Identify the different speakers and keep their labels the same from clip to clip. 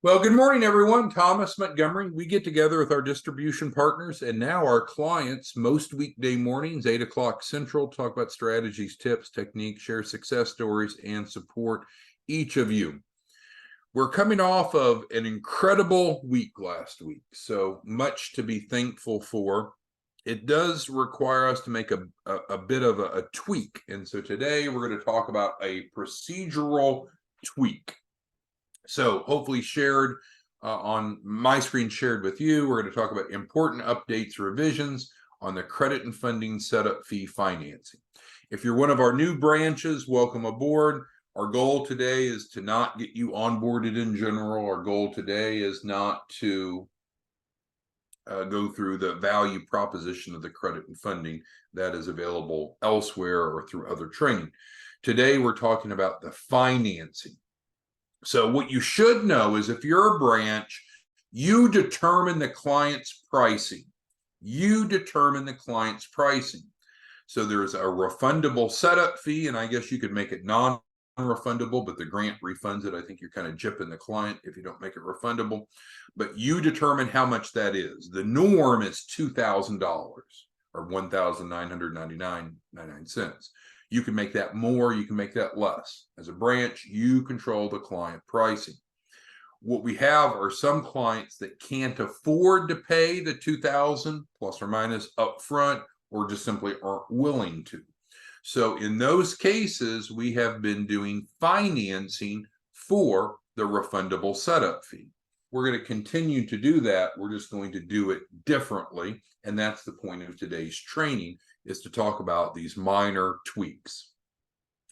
Speaker 1: Well, good morning, everyone. Thomas Montgomery. We get together with our distribution partners and now our clients most weekday mornings, 8 o'clock Central, talk about strategies, tips, techniques, share success stories, and support each of you. We're coming off of an incredible week last week, so much to be thankful for. It does require us to make a bit of a tweak. And so today we're going to talk about a procedural tweak. So hopefully shared on my screen, shared with you. We're going to talk about important updates, revisions on the credit and funding setup fee financing. If you're one of our new branches, welcome aboard. Our goal today is to not get you onboarded in general. Our goal today is not to go through the value proposition of the credit and funding that is available elsewhere or through other training. Today, we're talking about the financing. So what you should know is if you're a branch, you determine the client's pricing. You determine the client's pricing. So there's a refundable setup fee, and I guess you could make it non-refundable, but the grant refunds it. I think you're kind of gypping the client if you don't make it refundable. But you determine how much that is. The norm is $2,000 or $1,999.99. You can make that more, you can make that less. As a branch, you control the client pricing. What we have are some clients that can't afford to pay the $2,000 plus or minus upfront, or just simply aren't willing to. So in those cases, we have been doing financing for the refundable setup fee. We're going to continue to do that. We're just going to do it differently. And that's the point of today's training, is to talk about these minor tweaks.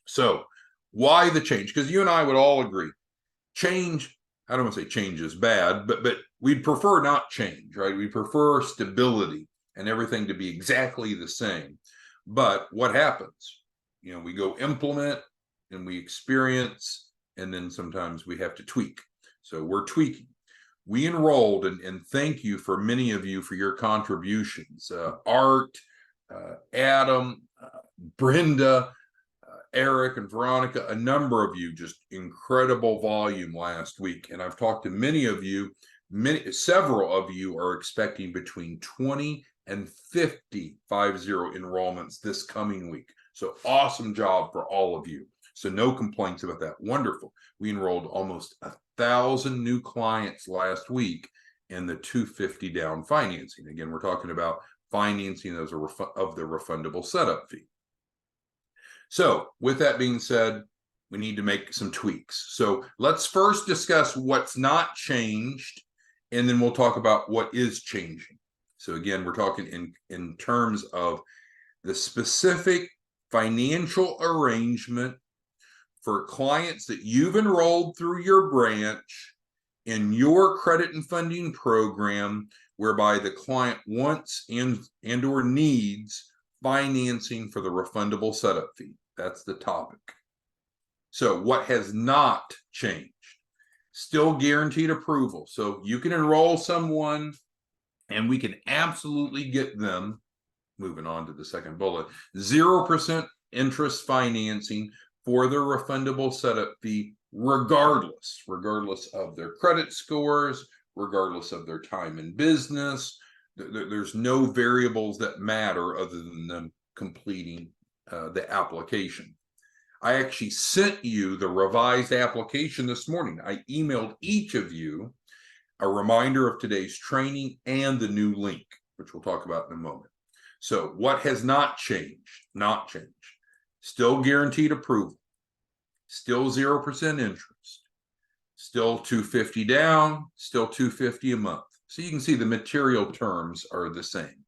Speaker 1: So why the change? Because you and I would all agree, change, I don't want to say change is bad, but we'd prefer not change, right? We prefer stability and everything to be exactly the same. But what happens? You know, we go implement and we experience, and then sometimes we have to tweak. So we're tweaking. We enrolled, and thank you for many of you for your contributions. Art, Adam, Brenda, Eric, and Veronica, a number of you, just incredible volume last week. And I've talked to many of you, several of you are expecting between 20 and 50 enrollments this coming week. So awesome job for all of you. So no complaints about that. Wonderful. We enrolled almost 1,000 new clients last week in the 250 down financing. Again, we're talking about financing of the refundable setup fee. So with that being said, we need to make some tweaks. So let's first discuss what's not changed, and then we'll talk about what is changing. So again, we're talking in terms of the specific financial arrangement for clients that you've enrolled through your branch in your credit and funding program, whereby the client wants and or needs financing for the refundable setup fee. That's the topic. So what has not changed? Still guaranteed approval. So you can enroll someone and we can absolutely get them, moving on to the second bullet, 0% interest financing for their refundable setup fee, regardless of their credit scores, regardless of their time in business. There's no variables that matter other than them completing the application. I actually sent you the revised application this morning. I emailed each of you a reminder of today's training and the new link, which we'll talk about in a moment. So what has not changed? Not changed. Still guaranteed approval. Still 0% interest. Still $250 down. Still $250 a month. So you can see the material terms are the same.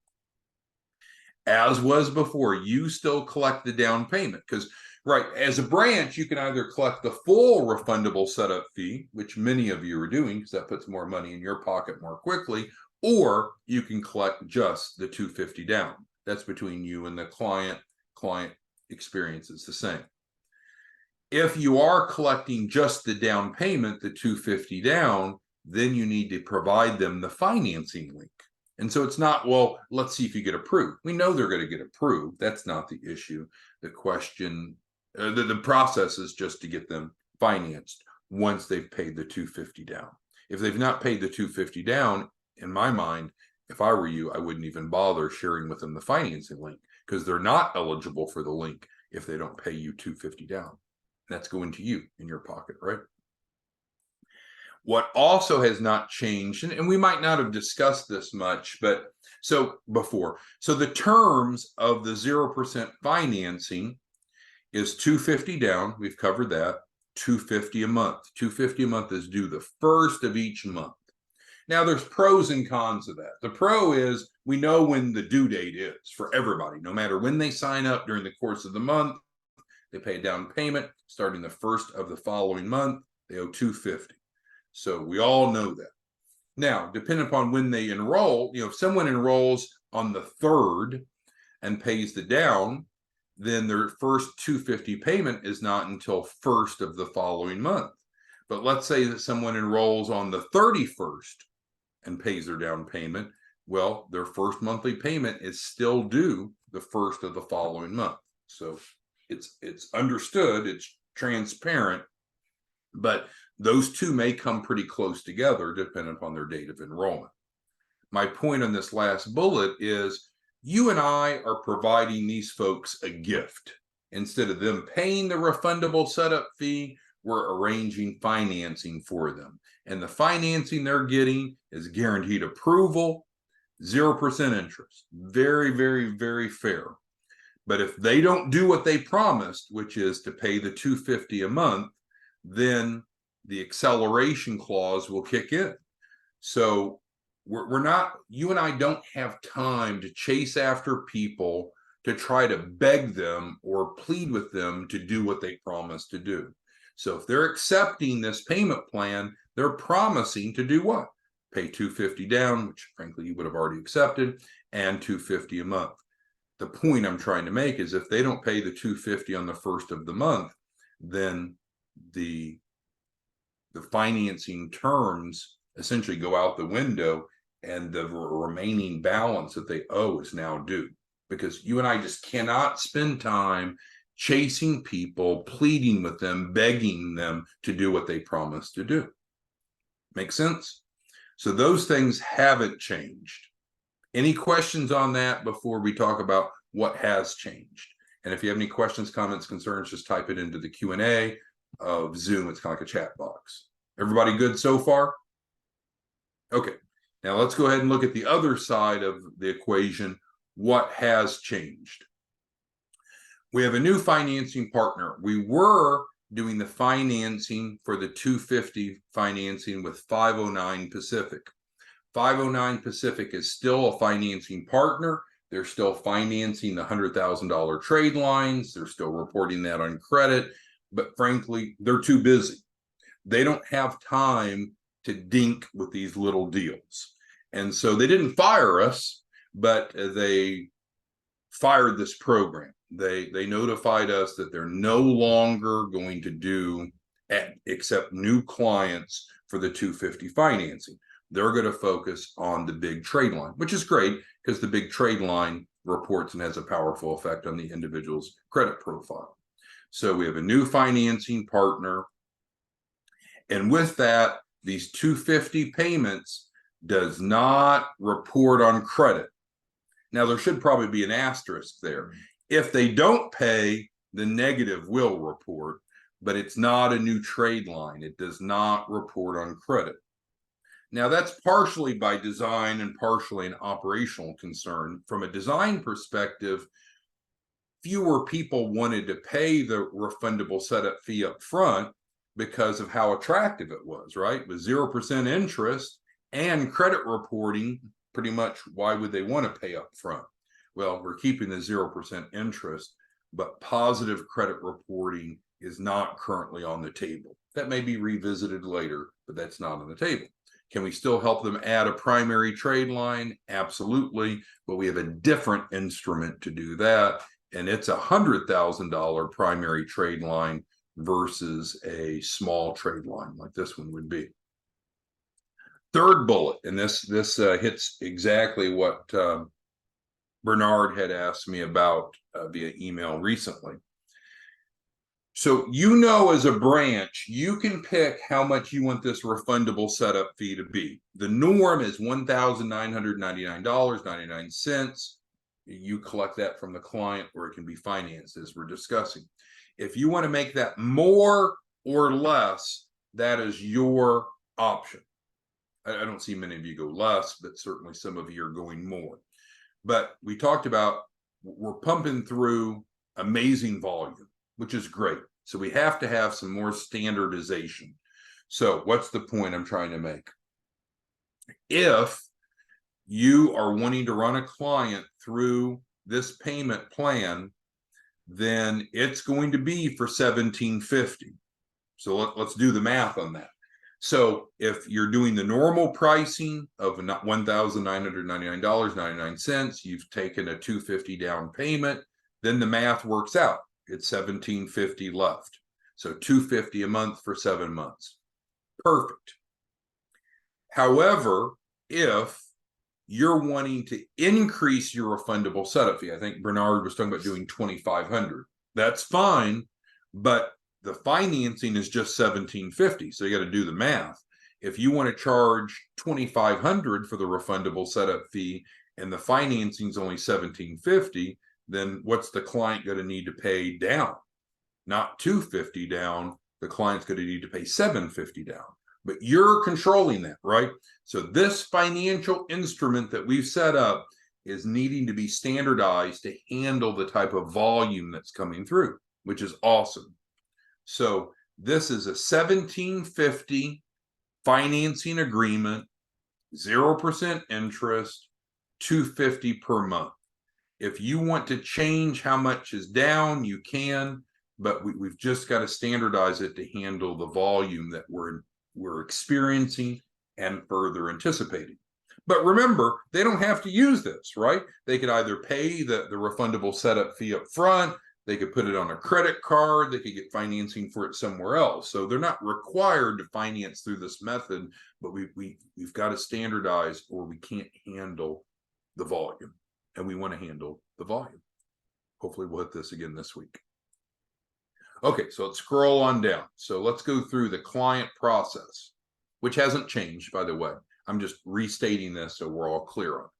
Speaker 1: As was before, you still collect the down payment because, right, as a branch, you can either collect the full refundable setup fee, which many of you are doing because that puts more money in your pocket more quickly, or you can collect just the $250 down. That's between you and the client. Client experience is the same. If you are collecting just the down payment, the $250 down, then you need to provide them the financing link. And so it's not, well, let's see if you get approved. We know they're going to get approved. That's not the issue. The question, the process is just to get them financed once they've paid the $250 down. If they've not paid the $250 down, in my mind, if I were you, I wouldn't even bother sharing with them the financing link, because they're not eligible for the link if they don't pay you $250 down. That's going to you in your pocket, right? What also has not changed, and we might not have discussed this much, but so the terms of the 0% financing is $250 down. We've covered that. $250 a month. $250 a month is due the first of each month. Now, there's pros and cons of that. The pro is we know when the due date is for everybody, no matter when they sign up during the course of the month. They pay a down payment starting the first of the following month. They owe $250. So we all know that. Now, depending upon when they enroll, if someone enrolls on the 3rd and pays the down, then their first $250 payment is not until 1st of the following month. But let's say that someone enrolls on the 31st and pays their down payment. Well, their first monthly payment is still due the 1st of the following month. So it's understood, it's transparent, but those two may come pretty close together depending upon their date of enrollment. My point on this last bullet is you and I are providing these folks a gift. Instead of them paying the refundable setup fee, we're arranging financing for them. And the financing they're getting is guaranteed approval, 0% interest. Very, very, very fair. But if they don't do what they promised, which is to pay the $250 a month, then the acceleration clause will kick in. So we're not, you and I don't have time to chase after people to try to beg them or plead with them to do what they promised to do. So if they're accepting this payment plan, they're promising to do what? Pay $250 down, which frankly you would have already accepted, and $250 a month. The point I'm trying to make is if they don't pay the $250 on the 1st of the month, then the financing terms essentially go out the window, and the remaining balance that they owe is now due. Because you and I just cannot spend time chasing people, pleading with them, begging them to do what they promised to do. Make sense? So those things haven't changed. Any questions on that before we talk about what has changed? And if you have any questions, comments, concerns, just type it into the Q&A of Zoom. It's kind of like a chat box. Everybody good so far? Okay. Now let's go ahead and look at the other side of the equation. What has changed? We have a new financing partner. We were doing the financing for the $250 financing with 509 Pacific. 509 Pacific is still a financing partner. They're still financing the $100,000 trade lines. They're still reporting that on credit, but frankly, they're too busy. They don't have time to dink with these little deals. And so they didn't fire us, but they fired this program. They notified us that they're no longer going to accept new clients for the $250 financing. They're going to focus on the big trade line, which is great because the big trade line reports and has a powerful effect on the individual's credit profile. So we have a new financing partner. And with that, these $250 payments does not report on credit. Now, there should probably be an asterisk there. If they don't pay, the negative will report, but it's not a new trade line. It does not report on credit. Now, that's partially by design and partially an operational concern. From a design perspective, fewer people wanted to pay the refundable setup fee up front because of how attractive it was, right? With 0% interest and credit reporting, pretty much why would they want to pay up front? Well, we're keeping the 0% interest, but positive credit reporting is not currently on the table. That may be revisited later, but that's not on the table. Can we still help them add a primary trade line? Absolutely, but we have a different instrument to do that, and it's a $100,000 primary trade line versus a small trade line like this one would be. Third bullet, and this hits exactly what Bernard had asked me about via email recently. So, as a branch, you can pick how much you want this refundable setup fee to be. The norm is $1,999.99. You collect that from the client, or it can be financed, as we're discussing. If you want to make that more or less, that is your option. I don't see many of you go less, but certainly some of you are going more. But we talked about, we're pumping through amazing volume, which is great. So we have to have some more standardization. So what's the point I'm trying to make? If you are wanting to run a client through this payment plan, then it's going to be for $1,750. So let's do the math on that. So if you're doing the normal pricing of $1,999.99, you've taken a $250 down payment, then the math works out. It's $1,750 left. So $250 a month for 7 months. Perfect. However, if you're wanting to increase your refundable setup fee, I think Bernard was talking about doing $2,500. That's fine, but the financing is just $1,750. So you got to do the math. If you want to charge $2,500 for the refundable setup fee and the financing is only $1,750, then what's the client going to need to pay down? Not $250 down. The client's going to need to pay $750 down. But you're controlling that, right? So this financial instrument that we've set up is needing to be standardized to handle the type of volume that's coming through, which is awesome. So this is a $1,750 financing agreement, 0% interest, $250 per month. If you want to change how much is down, you can, but we've just got to standardize it to handle the volume that we're experiencing and further anticipating. But remember, they don't have to use this, right? They could either pay the refundable setup fee up front, they could put it on a credit card, they could get financing for it somewhere else. So they're not required to finance through this method, but we've got to standardize, or we can't handle the volume, and we want to handle the volume. Hopefully we'll hit this again this week. Okay, so let's scroll on down. So let's go through the client process, which hasn't changed, by the way. I'm just restating this so we're all clear on it.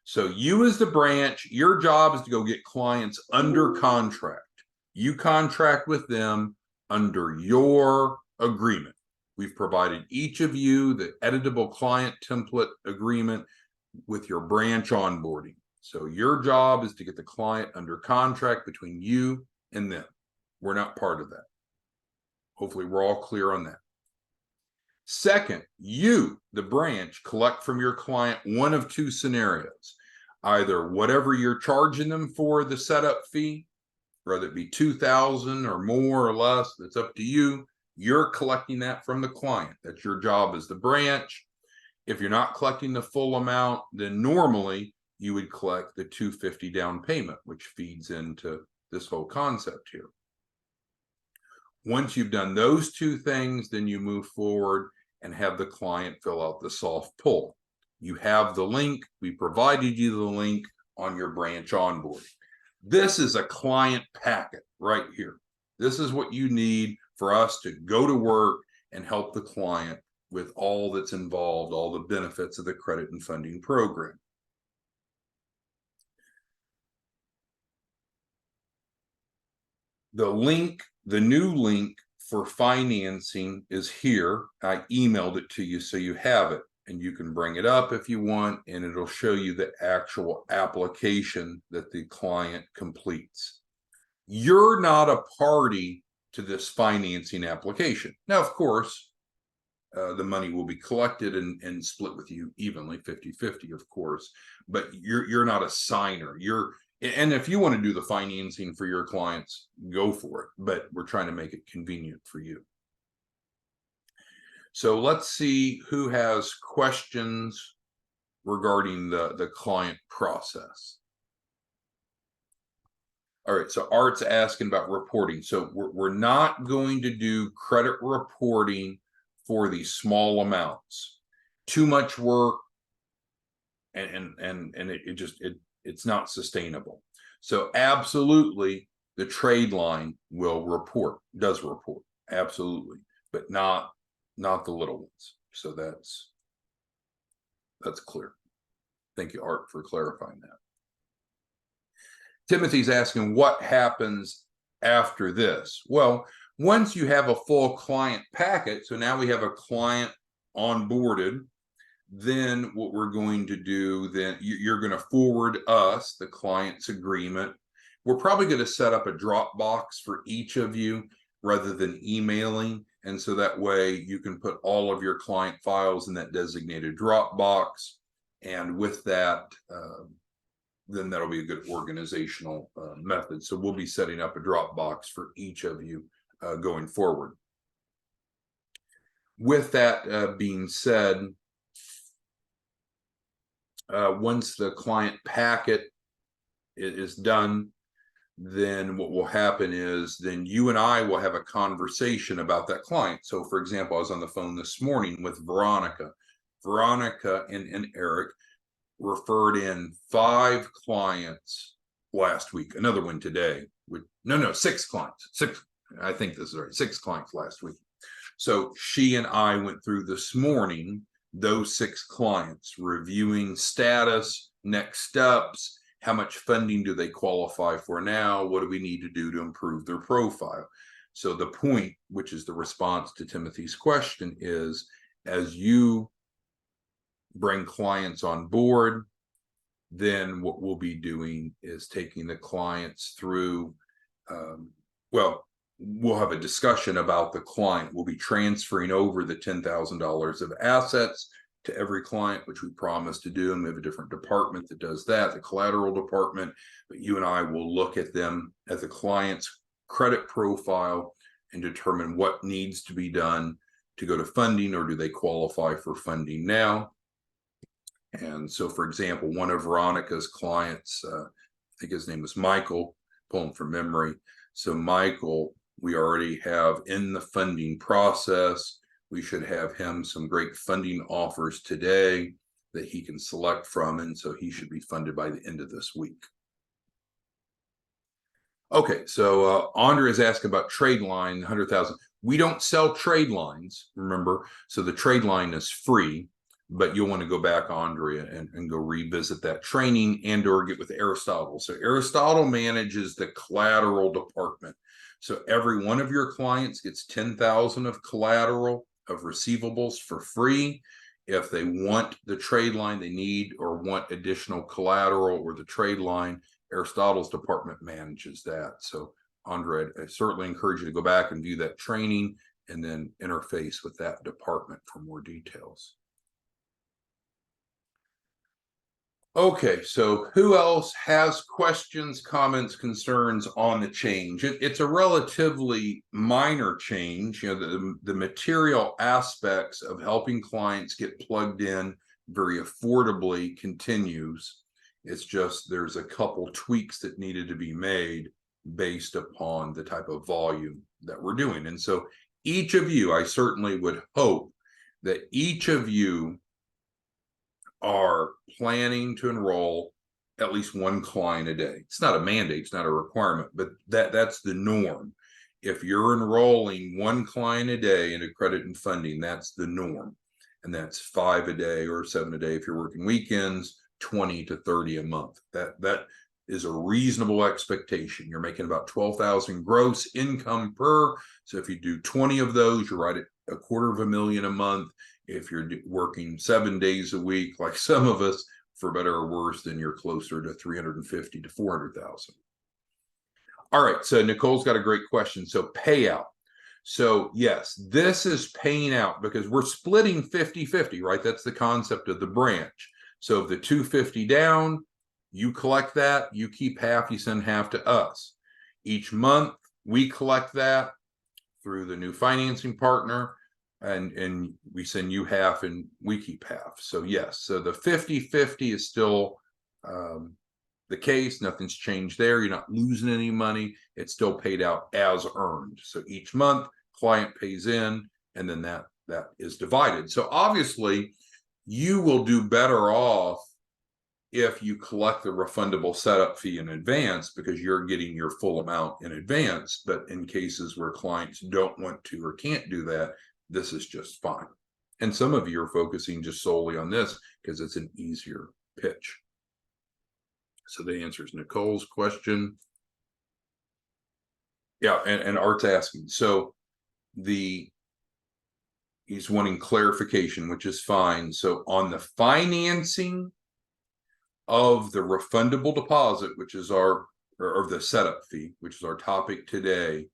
Speaker 1: So you as the branch, your job is to go get clients under contract. You contract with them under your agreement. We've provided each of you the editable client template agreement with your branch onboarding. So your job is to get the client under contract between you and them. We're not part of that. Hopefully we're all clear on that. Second, you, the branch, collect from your client one of two scenarios. Either whatever you're charging them for the setup fee, whether it be $2,000 or more or less, that's up to you. You're collecting that from the client. That's your job as the branch. If you're not collecting the full amount, then normally you would collect the $250 down payment, which feeds into this whole concept here. Once you've done those two things, then you move forward and have the client fill out the soft pull. You have the link. We provided you the link on your branch onboarding. This is a client packet right here. This is what you need for us to go to work and help the client with all that's involved, all the benefits of the credit and funding program. The link, the new link for financing is here. I emailed it to you so you have it, and you can bring it up if you want, and it'll show you the actual application that the client completes. You're not a party to this financing application. Now, of course, the money will be collected and split with you evenly, 50-50, of course, but you're not a signer. And if you want to do the financing for your clients, go for it, but we're trying to make it convenient for you. So let's see who has questions regarding the client process. All right, so Art's asking about reporting. So we're not going to do credit reporting for these small amounts. Too much work, and it's not sustainable. So absolutely, the trade line does report, absolutely, but not the little ones. So that's clear. Thank you, Art, for clarifying that. Timothy's asking what happens after this. Well, once you have a full client packet, so now we have a client onboarded, then what we're going to do, then you're going to forward us the client's agreement. We're probably going to set up a Dropbox for each of you rather than emailing. And so that way you can put all of your client files in that designated Dropbox. And with that, then that'll be a good organizational method. So we'll be setting up a Dropbox for each of you going forward. With that being said, once the client packet is done, then what will happen is then you and I will have a conversation about that client. So for example, I was on the phone this morning with Veronica. Veronica and Eric referred in 5 clients last week, another one today. No, 6 clients. 6, I think this is right, 6 clients last week. So she and I went through this morning those 6 clients, reviewing status, next steps, how much funding do they qualify for now, what do we need to do to improve their profile. So the point, which is the response to Timothy's question, is as you bring clients on board, then what we'll be doing is taking the clients through, we'll have a discussion about the client. We'll be transferring over the $10,000 of assets to every client, which we promised to do. And we have a different department that does that, the collateral department. But you and I will look at them as a client's credit profile and determine what needs to be done to go to funding, or do they qualify for funding now. And so, for example, one of Veronica's clients, I think his name was Michael, pulling from memory. So Michael, we already have in the funding process. We should have him some great funding offers today that he can select from. And so he should be funded by the end of this week. Okay, so Andre is asking about trade line, 100,000. We don't sell trade lines, remember. So the trade line is free, but you'll want to go back, Andrea, and go revisit that training and or get with Aristotle. So Aristotle manages the collateral department. So every one of your clients gets 10,000 of collateral of receivables for free. If they want the trade line they need or want additional collateral or the trade line, Aristotle's department manages that. So Andre, I certainly encourage you to go back and view that training and then interface with that department for more details. Okay, so who else has questions, comments, concerns on the change? It's a relatively minor change. You know, the material aspects of helping clients get plugged in very affordably continues. It's just there's a couple tweaks that needed to be made based upon the type of volume that we're doing. And so each of you, I certainly would hope that each of you are planning to enroll at least one client a day. It's not a mandate, it's not a requirement, but that's the norm. If you're enrolling one client a day into credit and funding, that's the norm. And that's 5 a day or 7 a day if you're working weekends, 20 to 30 a month. That is a reasonable expectation. You're making about 12,000 gross income per. So if you do 20 of those, you're right at $250,000 a month. If you're working 7 days a week, like some of us, for better or worse, then you're closer to 350 to 400,000. All right, so Nicole's got a great question. So payout. So yes, this is paying out because we're splitting 50-50, right? That's the concept of the branch. So if the 250 down, you collect that, you keep half, you send half to us. Each month, we collect that through the new financing partner, and we send you half and we keep half. So yes, so the 50-50 is still the case. Nothing's changed there. You're not losing any money. It's still paid out as earned. So each month, client pays in, and then that is divided. So obviously, you will do better off if you collect the refundable setup fee in advance because you're getting your full amount in advance. But in cases where clients don't want to or can't do that, this is just fine. And some of you are focusing just solely on this because it's an easier pitch. So that answers Nicole's question. Yeah, and Art's asking, so he's wanting clarification, which is fine. So on the financing of the refundable deposit, which is or the setup fee, which is our topic today,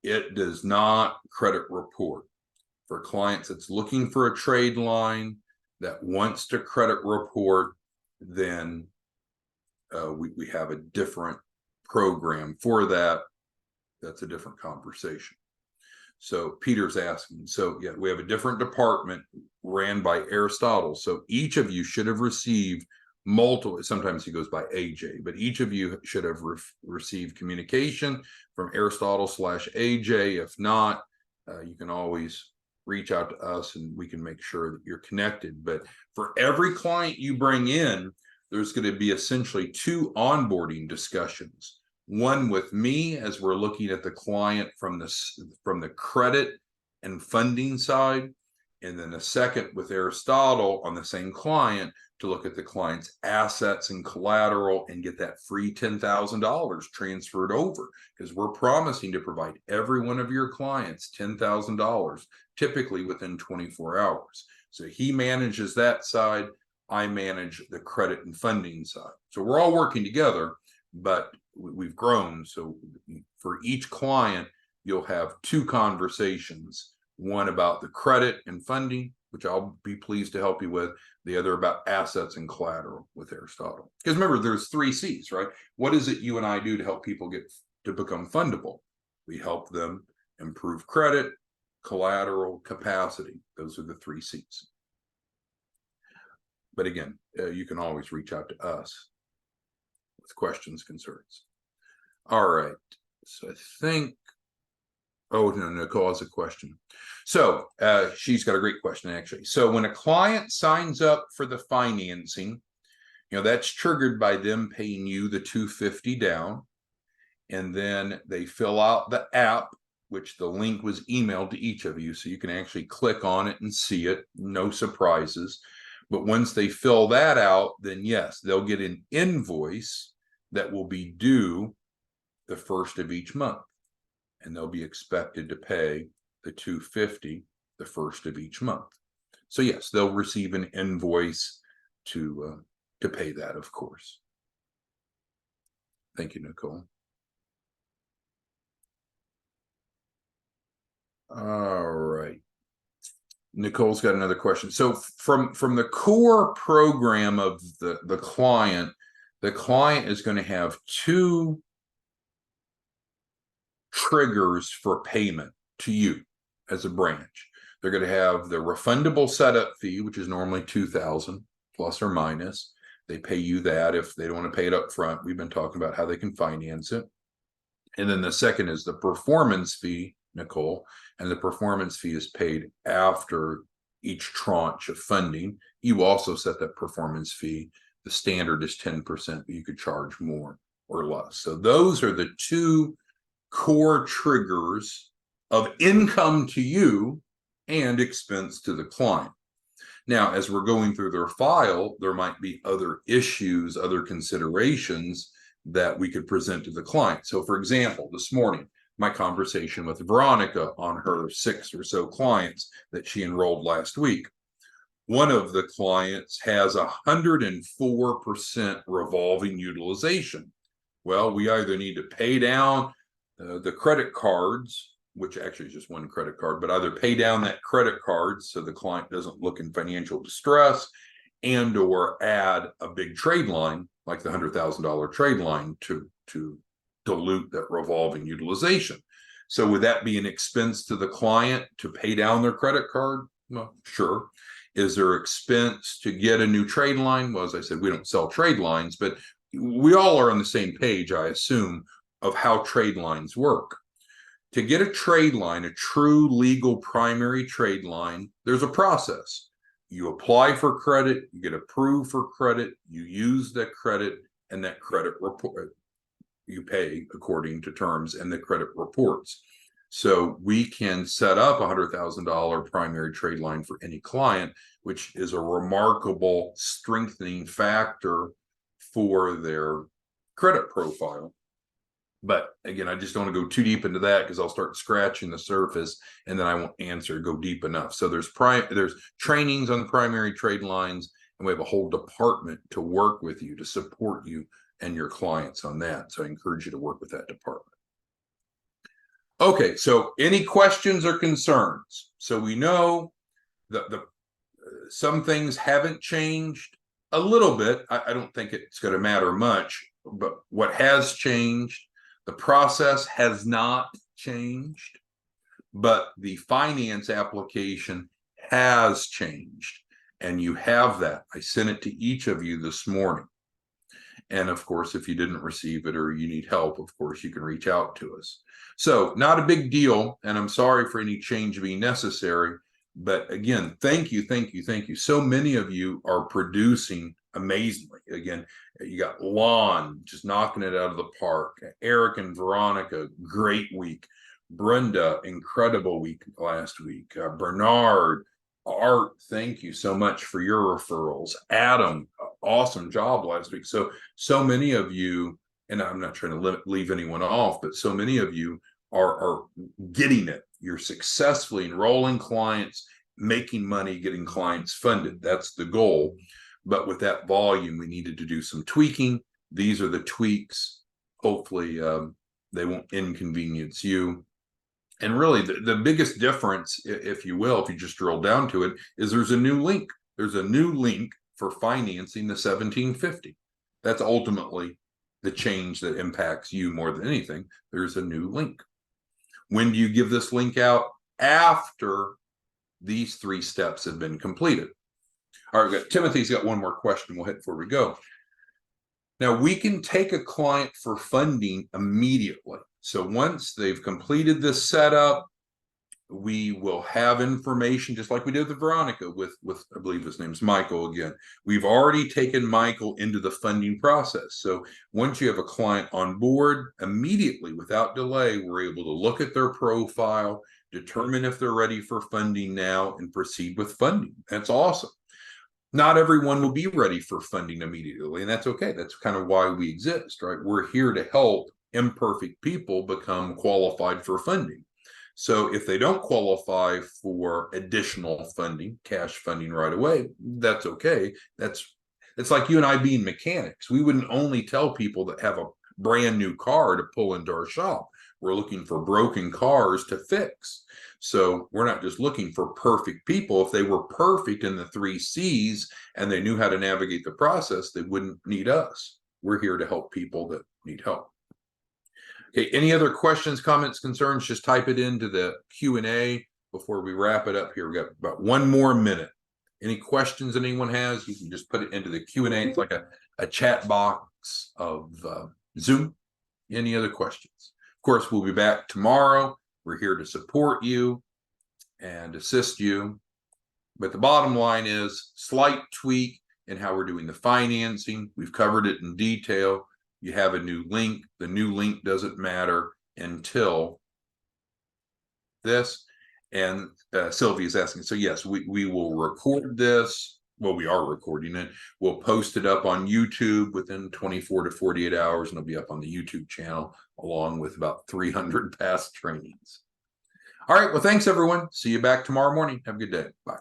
Speaker 1: it does not credit report. For clients that's looking for a trade line that wants to credit report, then we have a different program for that. That's a different conversation. So Peter's asking, so yeah, we have a different department ran by Aristotle. So each of you should have received multiple, sometimes he goes by AJ, but each of you should have received communication from Aristotle/AJ. If not, you can always reach out to us and we can make sure that you're connected. But for every client you bring in, there's going to be essentially 2 onboarding discussions. One with me as we're looking at the client from the credit and funding side, and then a second with Aristotle on the same client to look at the client's assets and collateral and get that free $10,000 transferred over, because we're promising to provide every one of your clients $10,000, typically within 24 hours. So he manages that side. I manage the credit and funding side. So we're all working together, but we've grown. So for each client, you'll have 2 conversations, one about the credit and funding, which I'll be pleased to help you with, the other about assets and collateral with Aristotle. Because remember, there's 3 C's, right? What is it you and I do to help people get to become fundable? We help them improve credit, collateral, capacity. Those are the 3 C's. But again, you can always reach out to us with questions, concerns. All right. So I think, oh, no, Nicole has a question. So she's got a great question, actually. So when a client signs up for the financing, that's triggered by them paying you the $250 down. And then they fill out the app, which the link was emailed to each of you. So you can actually click on it and see it. No surprises. But once they fill that out, then yes, they'll get an invoice that will be due the first of each month. And they'll be expected to pay the $250 the first of each month. So yes, they'll receive an invoice to pay that, of course. Thank you, Nicole. All right. Nicole's got another question. So from the core program of the client is going to have 2 triggers for payment to you as a branch. They're going to have the refundable setup fee, which is normally $2,000 plus or minus. They pay you that if they don't want to pay it up front. We've been talking about how they can finance it. And then the second is the performance fee, Nicole, and the performance fee is paid after each tranche of funding. You also set that performance fee. The standard is 10%, but you could charge more or less. So those are the 2 core triggers of income to you and expense to the client. Now, as we're going through their file, there might be other issues, other considerations that we could present to the client. So for example, this morning, my conversation with Veronica on her 6 or so clients that she enrolled last week. One of the clients has 104% revolving utilization. Well, we either need to pay down the credit cards, which actually is just one credit card, but either pay down that credit card so the client doesn't look in financial distress, and or add a big trade line like the $100,000 trade line to dilute that revolving utilization. So would that be an expense to the client to pay down their credit card? Well, sure. Is there expense to get a new trade line? Well, as I said, we don't sell trade lines, but we all are on the same page, I assume, of how trade lines work. To get a trade line, a true legal primary trade line, there's a process. You apply for credit, you get approved for credit, you use that credit, and that credit report, you pay according to terms and the credit reports. So we can set up a $100,000 primary trade line for any client, which is a remarkable strengthening factor for their credit profile. But again, I just don't want to go too deep into that because I'll start scratching the surface and then I won't go deep enough. So there's trainings on the primary trade lines, and we have a whole department to work with you to support you and your clients on that. So I encourage you to work with that department. Okay, so any questions or concerns? So we know that some things haven't changed a little bit. I don't think it's going to matter much, but what has changed, the process has not changed, but the finance application has changed. And you have that. I sent it to each of you this morning. And of course, if you didn't receive it or you need help, of course, you can reach out to us. So not a big deal. And I'm sorry for any change being necessary. But again, thank you, thank you, thank you. So many of you are producing amazingly. Again, you got Lon just knocking it out of the park. Eric and Veronica, great week. Brenda, incredible week last week. Bernard, Art, thank you so much for your referrals. Adam, awesome job last week. So many of you, and I'm not trying to leave anyone off, but so many of you are getting it. You're successfully enrolling clients, making money, getting clients funded. That's the goal. But with that volume, we needed to do some tweaking. These are the tweaks. Hopefully, they won't inconvenience you. And really, the biggest difference, if you will, if you just drill down to it, is there's a new link. There's a new link for financing the 1750. That's ultimately the change that impacts you more than anything. There's a new link. When do you give this link out? After these 3 steps have been completed. All right, Timothy's got one more question we'll hit before we go. Now, we can take a client for funding immediately. So once they've completed this setup, we will have information, just like we did with Veronica, with I believe his name's Michael again. We've already taken Michael into the funding process. So once you have a client on board, immediately, without delay, we're able to look at their profile, determine if they're ready for funding now, and proceed with funding. That's awesome. Not everyone will be ready for funding immediately, and that's okay. That's kind of why we exist, right? We're here to help imperfect people become qualified for funding. So if they don't qualify for additional funding, cash funding right away, that's okay. It's like you and I being mechanics. We wouldn't only tell people that have a brand new car to pull into our shop. We're looking for broken cars to fix. So we're not just looking for perfect people. If they were perfect in the 3 C's and they knew how to navigate the process, they wouldn't need us. We're here to help people that need help. Okay, any other questions, comments, concerns? Just type it into the Q&A before we wrap it up here. We've got about 1 more minute. Any questions anyone has, you can just put it into the Q&A. It's like a chat box of Zoom. Any other questions? Of course, we'll be back tomorrow. We're here to support you and assist you. But the bottom line is slight tweak in how we're doing the financing. We've covered it in detail. You have a new link. The new link doesn't matter until this. And Sylvia's asking, so yes, we will record this. Well, we are recording it. We'll post it up on YouTube within 24 to 48 hours, and it'll be up on the YouTube channel along with about 300 past trainings. All right. Well, thanks, everyone. See you back tomorrow morning. Have a good day. Bye.